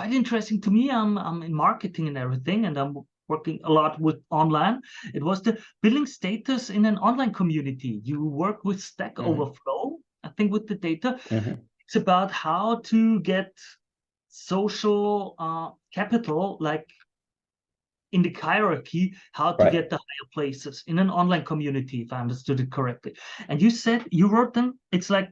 quite interesting to me. I'm in marketing and everything, and I'm working a lot with online. It was the billing status in an online community. You work with Stack Overflow, I think, with the data. It's about how to get social capital, like in the hierarchy, how to get the higher places in an online community, if I understood it correctly. And you said, you wrote them, it's like,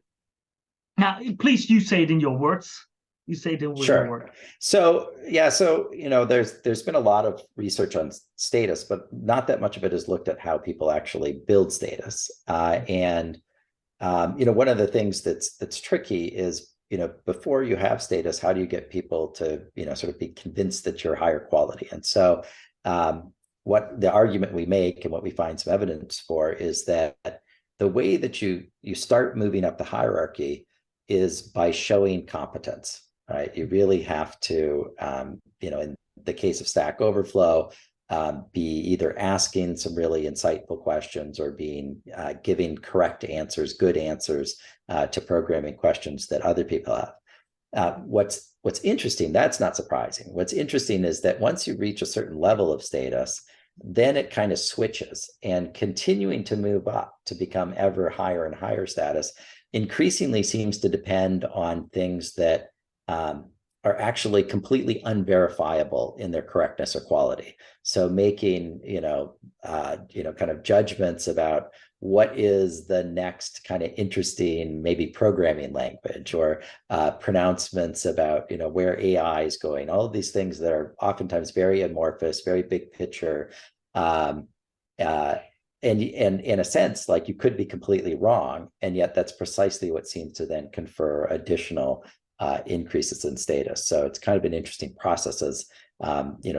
now please, you say it in your words. You say it with your words. So yeah, so there's been a lot of research on status, but not that much of it has looked at how people actually build status. One of the things that's tricky is, before you have status, how do you get people to, sort of be convinced that you're higher quality? And so what the argument we make and what we find some evidence for is that the way that you start moving up the hierarchy is by showing competence, right? You really have to, in the case of Stack Overflow, be either asking some really insightful questions or giving correct answers, good answers to programming questions that other people have. What's interesting, that's not surprising. What's interesting is that once you reach a certain level of status, then it kind of switches, and continuing to move up to become ever higher and higher status increasingly seems to depend on things that are actually completely unverifiable in their correctness or quality. So making, kind of judgments about what is the next kind of interesting, maybe programming language, or pronouncements about, where AI is going, all of these things that are oftentimes very amorphous, very big picture. And in a sense, like, you could be completely wrong, and yet that's precisely what seems to then confer additional increases in status. So it's kind of an interesting process as,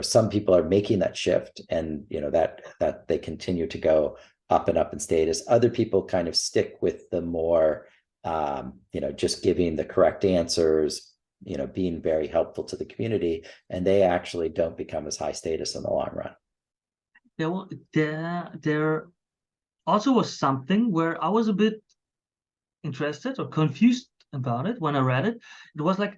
some people are making that shift, and, that they continue to go up and up in status. Other people kind of stick with the more, just giving the correct answers, being very helpful to the community, and they actually don't become as high status in the long run. There also was something where I was a bit interested or confused about it when I read it. It was like,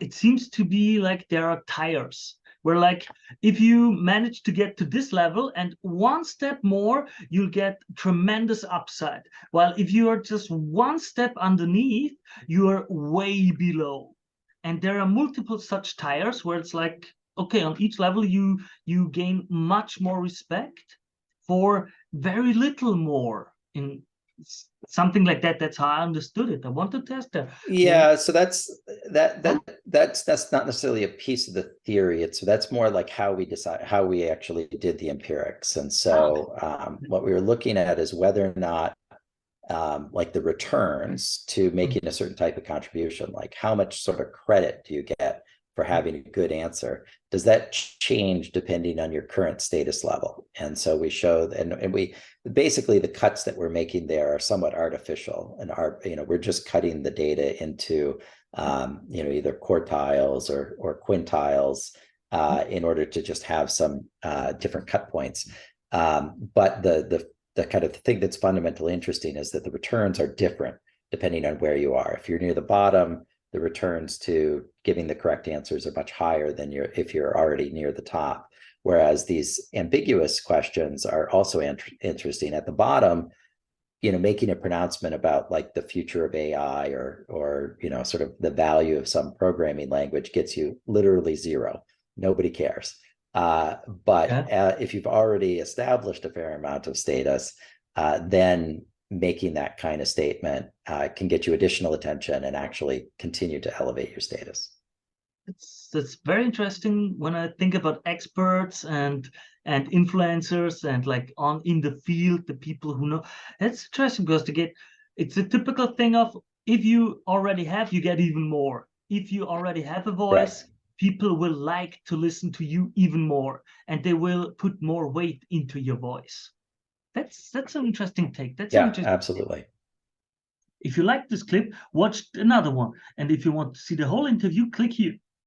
it seems to be like there are tires where, like, if you manage to get to this level and one step more, you'll get tremendous upside. While if you are just one step underneath, you are way below. And there are multiple such tires where it's like, okay, on each level you gain much more respect for very little more, in something like that. That's how I understood it. I want to test that. Yeah, so that's not necessarily a piece of the theory. That's more like how we actually did the empirics. And so what we were looking at is whether or not like the returns to making a certain type of contribution, like how much sort of credit do you get for having a good answer, does that change depending on your current status level? And so we showed, and we basically, the cuts that we're making there are somewhat artificial, and we're just cutting the data into either quartiles or quintiles in order to just have some different cut points. But the kind of thing that's fundamentally interesting is that the returns are different depending on where you are. If you're near the bottom, the returns to giving the correct answers are much higher than if you're already near the top. Whereas these ambiguous questions are also interesting. At the bottom, making a pronouncement about like the future of AI or sort of the value of some programming language gets you literally zero. Nobody cares. If you've already established a fair amount of status, then making that kind of statement can get you additional attention and actually continue to elevate your status. That's very interesting when I think about experts and influencers and like in the field, the people who know. That's interesting because it's a typical thing of, if you already have, you get even more. If you already have a voice, people will like to listen to you even more, and they will put more weight into your voice. That's an interesting take. Absolutely. If you like this clip, watch another one. And if you want to see the whole interview, click here.